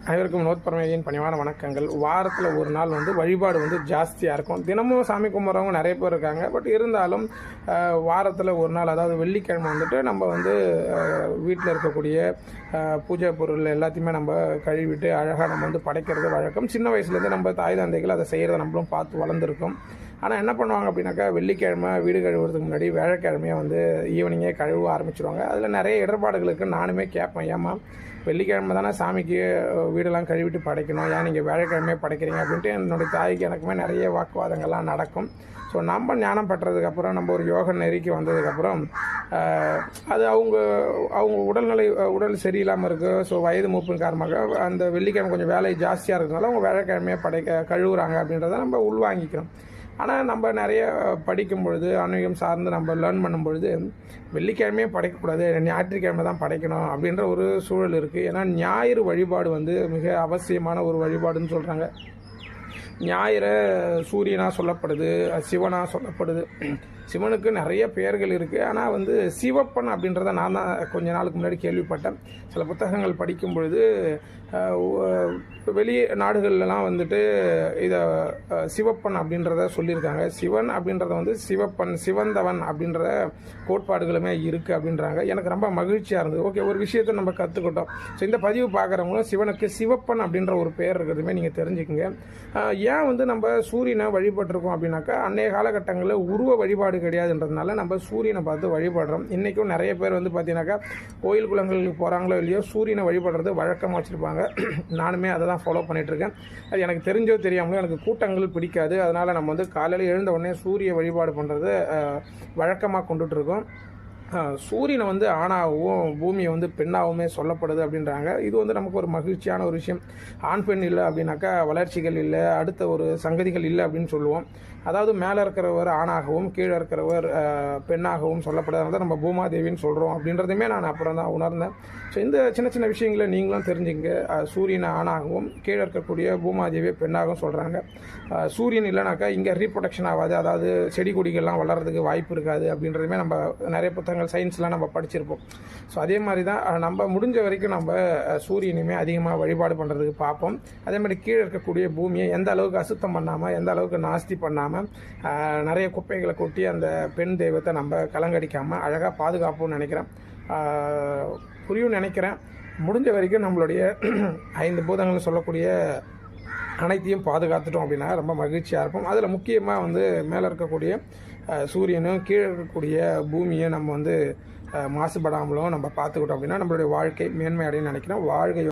அனைவருக்கும் நோத்பரமையின் பணிவான வணக்கங்கள். வாரத்தில் ஒரு நாள் வழிபாடு ஜாஸ்தியாக இருக்கும். தினமும் சாமி கும்பிட்றவங்க நிறைய பேர் இருக்காங்க. பட் இருந்தாலும் வாரத்தில் ஒரு நாள், அதாவது வெள்ளிக்கிழமை நம்ம வீட்டில் இருக்கக்கூடிய பூஜை பொருள் எல்லாத்தையுமே நம்ம கழுவிட்டு அழகாக நம்ம படைக்கிறது வழக்கம். சின்ன வயசுலேருந்து நம்ம தாய் தந்தைகள் அதை செய்கிறத நம்மளும் பார்த்து வளர்ந்துருக்கோம். ஆனால் என்ன பண்ணுவாங்க அப்படின்னாக்கா, வெள்ளிக்கிழமை வீடு கழுவுறதுக்கு முன்னாடி வியாழக்கிழமையாக ஈவினிங்கே கழுவ ஆரம்பிச்சிடுவாங்க. அதில் நிறைய இடர்பாடுகளுக்கு நானுமே கேட்பேன், ஏமா வெள்ளிக்கிழமை தானே சாமிக்கு வீடெல்லாம் கழுவிட்டு படைக்கணும், ஏன் நீங்கள் வியாழக்கிழமையே படைக்கிறீங்க அப்படின்ட்டு என்னுடைய தாய்க்கு எனக்குமே நிறைய வாக்குவாதங்கள்லாம் நடக்கும். ஸோ நம்ம ஞானம் பெற்றதுக்கப்புறம், நம்ம ஒரு யோக நெறிக்கு வந்ததுக்கப்புறம், அது அவங்க உடல் சரியில்லாமல் இருக்குது. ஸோ வயது மூப்பின் காரணமாக அந்த வெள்ளிக்கிழமை கொஞ்சம் வேலை ஜாஸ்தியாக இருக்கிறதுனால அவங்க வியாழக்கிழமையை கழுவுறாங்க அப்படின்றத நம்ம உள்வாங்கிக்கிறோம். ஆனால் நம்ம நிறைய படிக்கும் பொழுது, ஆன்மீகம் சார்ந்து நம்ம லேர்ன் பண்ணும்பொழுது, வெள்ளிக்கிழமையே படைக்கக்கூடாது, ஞாயிற்றுக்கிழமை தான் படைக்கணும் அப்படின்ற ஒரு சூழல் இருக்குது. ஏன்னா ஞாயிறு வழிபாடு மிக அவசியமான ஒரு வழிபாடுன்னு சொல்கிறாங்க. ஞாயிறு சூரியனாக சொல்லப்படுது, சிவனாக சொல்லப்படுது. சிவனுக்கு நிறைய பெயர்கள் இருக்குது. ஆனால் சிவப்பன் அப்படின்றத நான் தான் கொஞ்ச நாளுக்கு முன்னாடி கேள்விப்பட்டேன். சில புத்தகங்கள் படிக்கும் பொழுது வெளி நாடுகள்லாம் இதை சிவப்பன் அப்படின்றத சொல்லியிருக்காங்க. சிவன் அப்படின்றத சிவப்பன், சிவந்தவன் அப்படின்ற கோட்பாடுகளுமே இருக்குது அப்படின்றாங்க. எனக்கு ரொம்ப மகிழ்ச்சியாக இருந்தது. ஓகே, ஒரு விஷயத்தை நம்ம கற்றுக்கிட்டோம். ஸோ இந்த பதிவு பார்க்குறவங்களும் சிவனுக்கு சிவப்பன் அப்படின்ற ஒரு பெயர் இருக்கிறதுமே நீங்கள் தெரிஞ்சுக்கங்க. ஏன் நம்ம சூரியனை வழிபட்டிருக்கோம் அப்படின்னாக்கா, அன்றைய காலகட்டங்களில் உருவ வழிபாடு கிடையாதுன்றதுனால நம்ம சூரியனை பார்த்து வழிபடுறோம். இன்றைக்கும் நிறைய பேர் பார்த்தீங்கன்னாக்கா, கோயில் குளங்களுக்கு போகிறாங்களோ இல்லையோ சூரியனை வழிபடுறது வழக்கமாக வச்சுருப்பாங்க. நானுமே அதை தான் ஃபாலோ பண்ணிகிட்ருக்கேன். அது எனக்கு தெரிஞ்சோ தெரியாமலோ எனக்கு கூட்டங்கள் பிடிக்காது. அதனால் நம்ம காலையில் எழுந்த உடனே சூரிய வழிபாடு பண்ணுறது வழக்கமாக கொண்டுட்ருக்கோம். சூரியனை ஆணாகவும் பூமியை பெண்ணாகவுமே சொல்லப்படுது அப்படின்றாங்க. இது நமக்கு ஒரு மகிழ்ச்சியான ஒரு விஷயம். ஆண் பெண் இல்லை அப்படின்னாக்கா வளர்ச்சிகள் இல்லை, அடுத்த ஒரு சங்கதிகள் இல்லை அப்படின்னு சொல்லுவோம். அதாவது மேலே இருக்கிறவர் ஆணாகவும் கீழே இருக்கிறவர் பெண்ணாகவும் சொல்லப்படுறத நம்ம பூமாதேவின்னு சொல்கிறோம் அப்படின்றதுமே நான் அப்புறம் தான் உணர்ந்தேன். ஸோ இந்த சின்ன சின்ன விஷயங்களை நீங்களும் தெரிஞ்சுங்க. சூரியனை ஆணாகவும் கீழே இருக்கக்கூடிய பூமாதேவியை பெண்ணாகவும் சொல்கிறாங்க. சூரியன் இல்லைனாக்கா இங்கே ரீப்ரொடக்ஷன் ஆகாது, அதாவது செடி கொடிகள்லாம் வளர்கிறதுக்கு வாய்ப்பு இருக்காது அப்படின்றதுமே நம்ம நிறைய புத்தகங்கள் சயின்ஸ்லாம் நம்ம படிச்சிருப்போம். ஸோ அதே மாதிரி தான் நம்ம முடிஞ்ச வரைக்கும் நம்ம சூரியனையுமே அதிகமாக வழிபாடு பண்ணுறதுக்கு பார்ப்போம். அதே மாதிரி கீழே இருக்கக்கூடிய பூமியை எந்த அளவுக்கு அசுத்தம் பண்ணாமல், எந்த அளவுக்கு நாஸ்தி பண்ணாமல், நிறைய குப்பைகளை கொட்டி அந்த பெண் தெய்வத்தை நம்ம கலங்கடிக்காமல் அழகாக பாதுகாப்போம்னு நினைக்கிறேன். புரியும் நினைக்கிறேன். முடிஞ்ச வரைக்கும் நம்மளுடைய 5 பூதங்கள் சொல்லக்கூடிய அனைத்தையும் பாதுகாத்துட்டோம் அப்படின்னா ரொம்ப மகிழ்ச்சியாக இருப்போம். அதில் முக்கியமாக மேலே இருக்கக்கூடிய சூரியனும் கீழே இருக்கக்கூடிய பூமியை நம்ம மாசுபடாமலும் நம்ம பார்த்துக்கிட்டோம் அப்படின்னா நம்மளுடைய வாழ்க்கை மேன்மை அடைன்னு நினைக்கிறேன். வாழ்க்கை